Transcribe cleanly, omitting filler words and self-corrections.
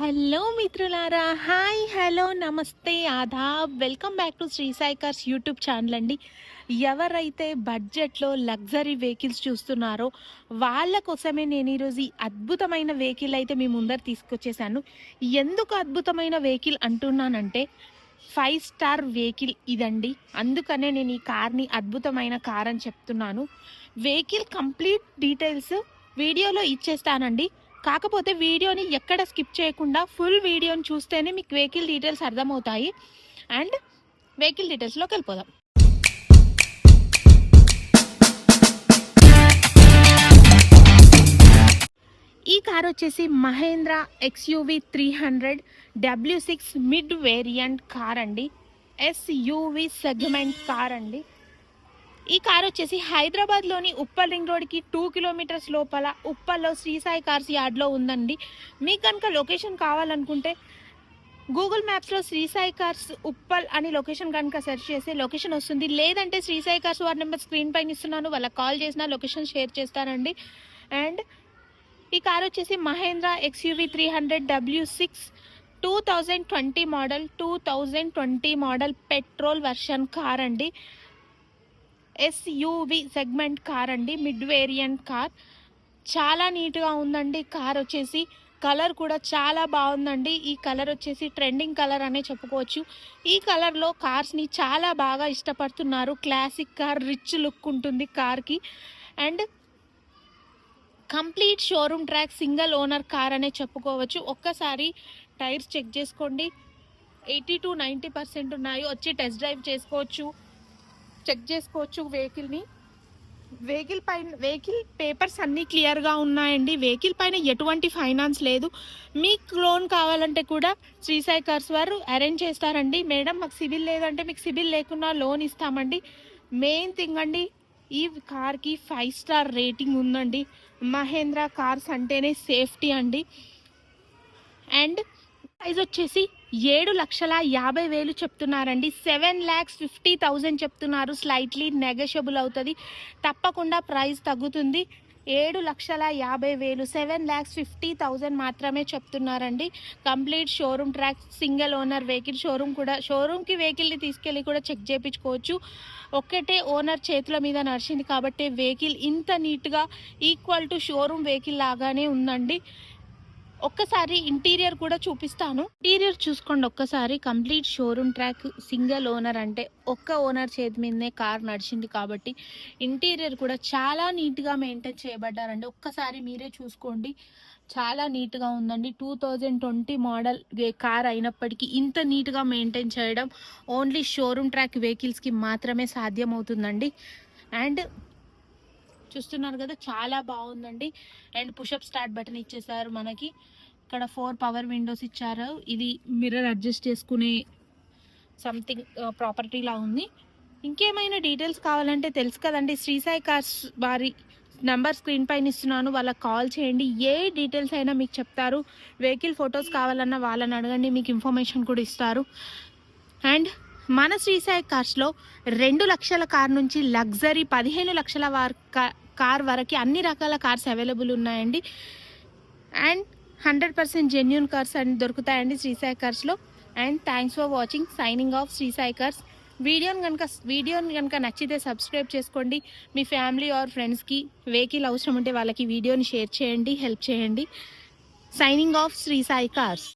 Hello మిత్రులారా, hi, hello, నమస్తే, ఆదాబ్. Welcome back to Sri Sai cars YouTube channel అండి. ఎవరైతే బడ్జెట్లో లగ్జరీ వెహికల్స్ చూస్తున్నారో వాళ్ళ కోసమే నేను ఈరోజు ఈ అద్భుతమైన వెహికల్ అయితే మీ ముందర తీసుకొచ్చేసాను. ఎందుకు అద్భుతమైన వెహికల్ అంటున్నానంటే 5 స్టార్ వెహికల్ ఇదండి. అందుకనే నేను ఈ కార్ని అద్భుతమైన కార్ అని చెప్తున్నాను. వెహికల్ కంప్లీట్ డీటెయిల్స్ వీడియోలో ఇచ్చేస్తానండి. కాకపోతే వీడియోని ఎక్కడ స్కిప్ చేయకుండా ఫుల్ వీడియోని చూస్తేనే మీకు వెహికల్ డీటెయిల్స్ అర్థమవుతాయి. అండ్ వెహికల్ డీటెయిల్స్లోకి వెళ్ళిపోదాం. ఈ కార్ వచ్చేసి Mahindra XUV 300 W6 mid variant car అండి. SUV సెగ్మెంట్ కార్ అండి. ఈ కార్ వచ్చేసి హైదరాబాద్లోని ఉప్పల్ రింగ్ రోడ్కి 2 కిలోమీటర్స్ లోపల ఉప్పల్లో శ్రీ సాయి కార్స్ యార్డ్లో ఉందండి. మీకు కనుక లొకేషన్ కావాలనుకుంటే గూగుల్ మ్యాప్స్లో శ్రీ సాయి కార్స్ ఉప్పల్ అని లొకేషన్ కనుక సెర్చ్ చేస్తే లొకేషన్ వస్తుంది. లేదంటే శ్రీ సాయి కార్స్ వారి నెంబర్ స్క్రీన్ పైన ఇస్తున్నాను, వాళ్ళకి కాల్ చేసిన లొకేషన్ షేర్ చేస్తానండి. అండ్ ఈ కార్ వచ్చేసి Mahindra XUV 300 W6 2020 model petrol version car అండి. SUV సెగ్మెంట్ కార్ అండి, మిడ్ వేరియంట్ కార్. చాలా నీట్గా ఉందండి. కార్ వచ్చేసి కలర్ కూడా చాలా బాగుందండి. ఈ కలర్ వచ్చేసి ట్రెండింగ్ కలర్ అనే చెప్పుకోవచ్చు. ఈ కలర్లో కార్స్ని చాలా బాగా ఇష్టపడుతున్నారు. క్లాసిక్ కార్, రిచ్ లుక్ ఉంటుంది కార్కి. And complete showroom track, single owner car అనే చెప్పుకోవచ్చు. ఒక్కసారి టైర్స్ చెక్ చేసుకోండి, 80 to 90% ఉన్నాయి. వచ్చి టెస్ట్ డ్రైవ్ చేసుకోవచ్చు, చెక్ చేసుకోవచ్చు వెహికల్ పేపర్స్ అన్నీ క్లియర్గా ఉన్నాయండి. వెహికల్ పైన ఎటువంటి ఫైనాన్స్ లేదు. మీకు లోన్ కావాలంటే కూడా శ్రీ సాయి కార్స్ వారు అరేంజ్ చేస్తారండి. మేడం మాకు సిబిల్ లేదంటే మీకు సిబిల్ లేకున్నా లోన్ ఇస్తామండి. మెయిన్ థింగ్ అండి, ఈ కార్కి 5 స్టార్ రేటింగ్ ఉందండి. మహేంద్ర కార్స్ అంటేనే సేఫ్టీ అండి. అండ్ ప్రైజ్ వచ్చేసి 7,50,000 చెప్తున్నారండి. 7,50,000 చెప్తున్నారు. స్లైట్లీ నెగోషియబుల్ అవుతుంది, తప్పకుండా ప్రైస్ తగ్గుతుంది. 7,50,000 7,50,000 మాత్రమే చెప్తున్నారండి. Complete showroom track, single owner vehicle. షోరూమ్కి వెహికల్ని తీసుకెళ్ళి కూడా చెక్ చేయించుకోవచ్చు. ఒక్కటే ఓనర్ చేతుల మీద నడిచింది కాబట్టి వెహికల్ ఇంత నీట్గా ఈక్వల్ టు షోరూమ్ వెహికల్ లాగానే ఉందండి. ఒక్కసారి ఇంటీరియర్ కూడా చూపిస్తాను. ఇంటీరియర్ చూసుకోండి ఒక్కసారి. Complete showroom track, single owner అంటే ఒక్క ఓనర్ చేతి మీదనే కార్ నడిచింది కాబట్టి ఇంటీరియర్ కూడా చాలా నీట్గా మెయింటైన్ చేయబడ్డారండి. ఒక్కసారి మీరే చూసుకోండి, చాలా నీట్గా ఉందండి. 2020 మోడల్ కార్ అయినప్పటికీ ఇంత నీట్గా మెయింటైన్ చేయడం ఓన్లీ షోరూమ్ ట్రాక్ వెహికల్స్కి మాత్రమే సాధ్యమవుతుందండి. అండ్ చూస్తున్నారు కదా, చాలా బాగుందండి. అండ్ పుషప్ స్టార్ట్ బటన్ ఇచ్చేసారు మనకి. ఇక్కడ 4 పవర్ విండోస్ ఇచ్చారు. ఇది మిర్రర్ అడ్జస్ట్ చేసుకునే సంథింగ్ ప్రాపర్టీలా ఉంది. ఇంకేమైనా డీటెయిల్స్ కావాలంటే తెలుసు కదండి, శ్రీ సాయి కార్స్ వారి నెంబర్ స్క్రీన్ పైన ఇస్తున్నాను, వాళ్ళకి కాల్ చేయండి. ఏ డీటెయిల్స్ అయినా మీకు చెప్తారు. వెహికల్ ఫొటోస్ కావాలన్నా వాళ్ళని అడగండి, మీకు ఇన్ఫర్మేషన్ కూడా ఇస్తారు. అండ్ మన శ్రీ సాయి కార్స్లో 2 లక్షల కార్ నుంచి లగ్జరీ 15 లక్షల కార్ వరకు అన్ని రకాల కార్స్ అవైలబుల్ ఉన్నాయండి. అండ్ 100% జెన్యూన్ కార్స్ అని దొరుకుతాయండి శ్రీ సాయి కార్స్లో. And thanks for watching. Signing off Sri Sai cars. వీడియోని కనుక నచ్చితే సబ్స్క్రైబ్ చేసుకోండి. మీ ఫ్యామిలీ ఆర్ ఫ్రెండ్స్కి వెహికల్ అవసరం ఉంటే వాళ్ళకి వీడియోని షేర్ చేయండి, హెల్ప్ చేయండి. Signing off Sri Sai cars.